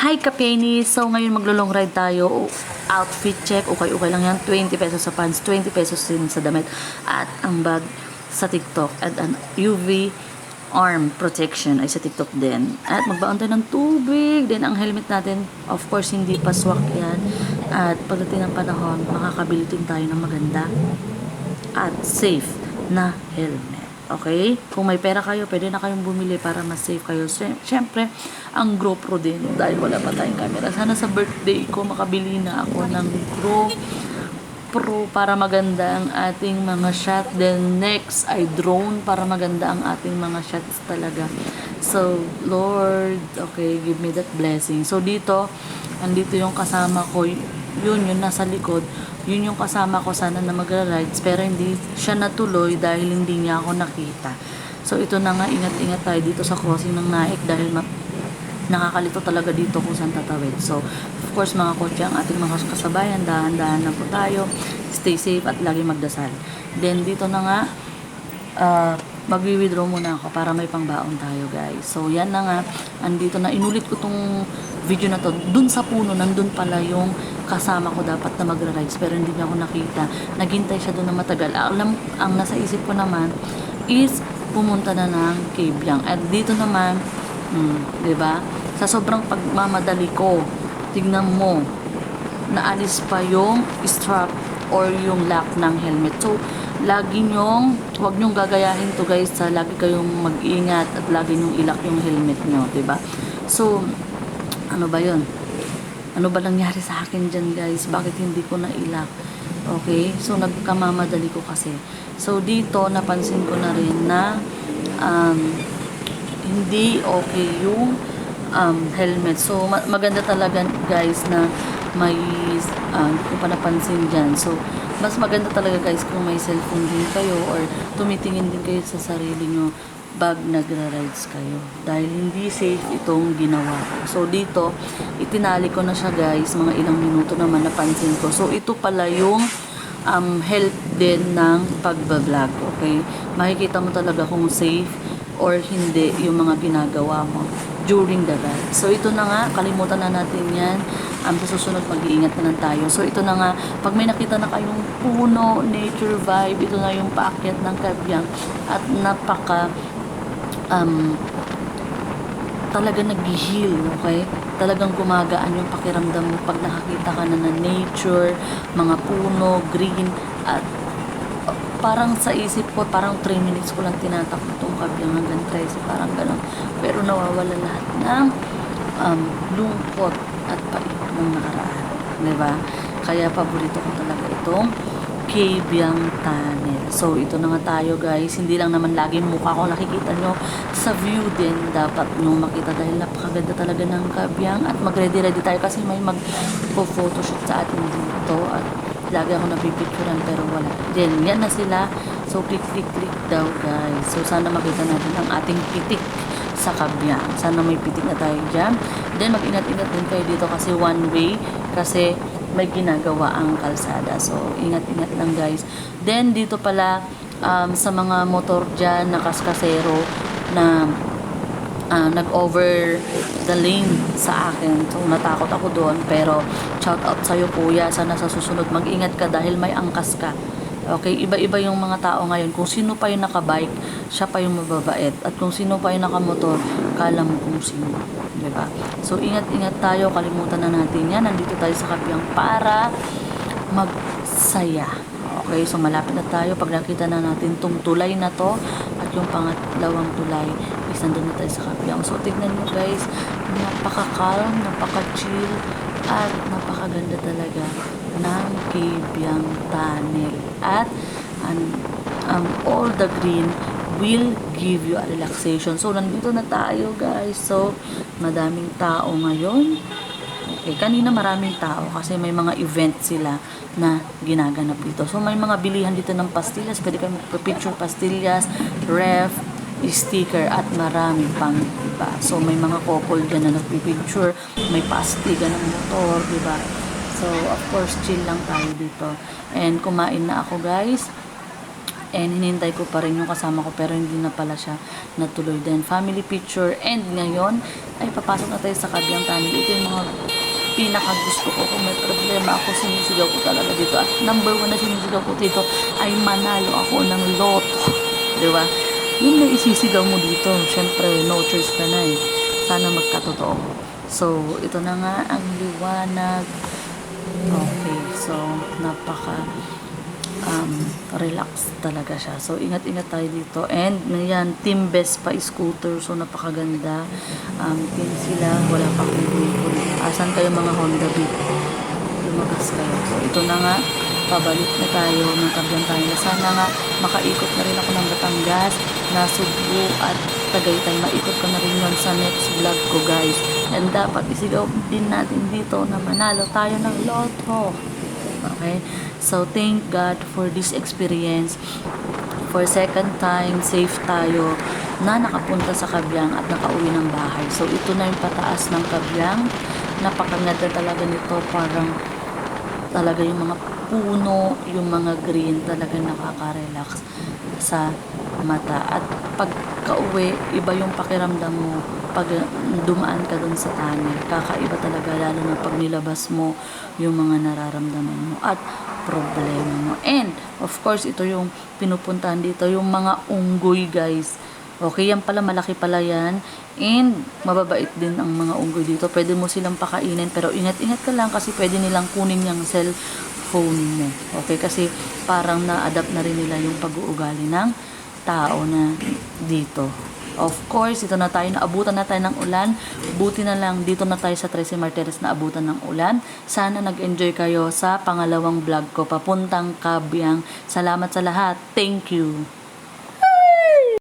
Hi Kapiani! So ngayon maglo-long ride tayo. Outfit check, okay lang yan. 20 pesos sa pants, 20 pesos din sa damit. At ang bag sa TikTok at an UV arm protection ay sa TikTok din. At magbaon tayo ng tubig. Then ang helmet natin, of course hindi pa swak yan. At pagdating ng panahon, makakabili din tayo ng maganda at safe na helmet. Okay? Kung may pera kayo, pwede na kayong bumili para mas safe kayo. Siyempre, ang GoPro din, dahil wala pa tayong camera. Sana sa birthday ko, makabili na ako ng GoPro para maganda ang ating mga shot. Then next ay drone para maganda ang ating mga shots talaga. So, Lord, okay, give me that blessing. So, andito yung kasama ko, yun nasa likod. Yun yung kasama ko sana na magra-rides, pero hindi siya natuloy dahil hindi niya ako nakita. So ito na nga, ingat-ingat tayo dito sa crossing ng Naik dahil nakakalito talaga dito kung saan tatawid. So of course mga kotse, ang ating mga kasabayan, dahan-dahan na po tayo, stay safe at lagi magdasal. Then dito na nga, mag-withdraw muna ako para may pangbaon tayo guys. So yan na nga, andito na, inulit ko tong video na to. Dun sa puno, nandun pala yung kasama ko dapat na magra-rides pero hindi niya ako nakita. Naghintay siya doon na matagal. Ang nasa isip ko naman is pumunta na ng Kabyang. At dito naman, 'di ba? Sa sobrang pagmamadali ko, tignan mo, naalis pa yung strap or yung lock ng helmet. So, huwag nyong gagayahin to guys, lagi kayong mag-ingat at lagi nyong ilak yung helmet nyo, 'di ba? So, ano ba 'yon? Ano ba nangyari sa akin dyan guys? Bakit hindi ko na-ilak? Okay? So, nagkamamadali ko kasi. So, dito, napansin ko na rin na hindi okay yung helmet. So, maganda talaga guys na may, hindi ko pa napansin dyan. So, mas maganda talaga guys kung may cellphone din kayo or tumitingin din kayo sa sarili nyo bag nagra-rides kayo dahil hindi safe itong ginawa ko. So dito itinali ko na siya guys, mga ilang minuto naman napansin ko. So ito pala yung help din ng pagbablog. Okay, makikita mo talaga kung safe or hindi yung mga ginagawa mo during the ride. So ito na nga, kalimutan na natin yan. Susunod mag-iingat na lang tayo. So ito na nga, pag may nakita na kayong puno, nature vibe, ito na yung paakyat ng Kabyang at napaka talaga nag-heal, okay? Talagang gumagaan yung pakiramdam mo pag nakakita ka na ng nature, mga puno, green, at parang sa isip ko, parang 3 minutes ko lang tinatakbo itong Kabyang hanggang 13, parang gano'n. Pero nawawala lahat ng lungkot at pait ng nakaraan, diba? Kaya paborito ko talaga itong Kabyang Tunnel. So, ito na nga tayo guys. Hindi lang naman lagi mukha ko nakikita nyo. Sa view din, dapat nyo makita dahil napakaganda talaga ng Kabyang. At mag-ready-ready tayo kasi may mag-photoshoot sa atin dito. At lagi ako napipicturean pero wala. Then, yan na sila. So, click daw guys. So, sana makita natin ang ating pitik sa Kabyang. Sana may pitik na tayo dyan. Then, mag-ingat-ingat din kayo dito kasi one way. Kasi may ginagawa ang kalsada. So, ingat-ingat lang guys. Then, dito pala sa mga motor dyan na kaskasero na nag-over the lane sa akin. So, natakot ako doon. Pero, shout out sa'yo kuya. Sana sa susunod mag-ingat ka dahil may angkas ka. Okay, iba-iba yung mga tao ngayon. Kung sino pa yung nakabike, siya pa yung mababait. At kung sino pa yung nakamotor, kala mo kung sino. Diba? So, ingat-ingat tayo. Kalimutan na natin yan. Nandito tayo sa Kabyang para magsaya. Okay, so malapit na tayo. Pag nakita na natin tong tulay na to at yung pangatlawang tulay, nandun na tayo sa Kabyang. So, tignan nyo guys, napaka-calm, napaka-chill, at napakaganda talaga ng Kabyang Tunnel. At all the green will give you a relaxation. So, nandito na tayo guys. So, madaming tao ngayon. Okay, kanina maraming tao kasi may mga event sila na ginaganap dito. So, may mga bilihan dito ng pastillas. Pwede kayo magpapicture pastillas, ref, sticker, at marami pang iba. So, may mga couple dyan na nagpipicture. May pastiga ng motor, diba? So, of course, chill lang tayo dito. And kumain na ako guys. And hinintay ko pa rin yung kasama ko pero hindi na pala siya natuloy din. Family picture. And ngayon ay papasok na tayo sa kabilang tunnel. Ito yung mga pinaka gusto ko. Kung may problema ako, sinisigaw ko talaga dito. At number 1 na sinisigaw ko dito ay manalo ako ng loto. Di ba? Yun na isisigaw mo dito. Syempre, no choice ka na eh. Sana magkatotoo. So, ito na nga ang liwanag. Okay. So, napaka relax talaga siya. So, ingat-ingat tayo dito. And, yan, Team Vespa scooter. So, napakaganda. Team sila. Wala pa akong vehicle. Asan kayo mga Honda Beat? Lumagas kayo. So, ito na nga. Pabalik na tayo ng kabilang tayo. Sana nga makaikot na rin ako ng Batangas, na Cebu at Tagaytay. Maikot ko na rin yun sa next vlog ko, guys. And dapat isigaw din natin dito na manalo tayo ng loto. Okay? So, thank God for this experience. For second time, safe tayo na nakapunta sa Kabyang at nakauwi ng bahay. So, ito na yung pataas ng Kabyang. Napakaganda talaga nito. Parang talaga yung mga puno, yung mga green, talaga nakaka-relax sa mata. At pagka-uwi, iba yung pakiramdam mo pag dumaan ka dun sa tunnel. Kakaiba talaga, lalo na pag nilabas mo yung mga nararamdaman mo at problema mo. And, of course, ito yung pinupuntahan dito, yung mga unggoy, guys. Okay, yan pala, malaki pala yan. And, mababait din ang mga unggoy dito. Pwede mo silang pakainin, pero ingat-ingat ka lang kasi pwede nilang kunin yung cellphone mo. Okay, kasi parang na-adapt na rin nila yung pag-uugali ng tao na dito. Of course, ito na tayo, naabutan na tayo ng ulan. Buti na lang, dito na tayo sa Trece Martires na abutan ng ulan. Sana nag-enjoy kayo sa pangalawang vlog ko, papuntang Kabyang. Salamat sa lahat. Thank you.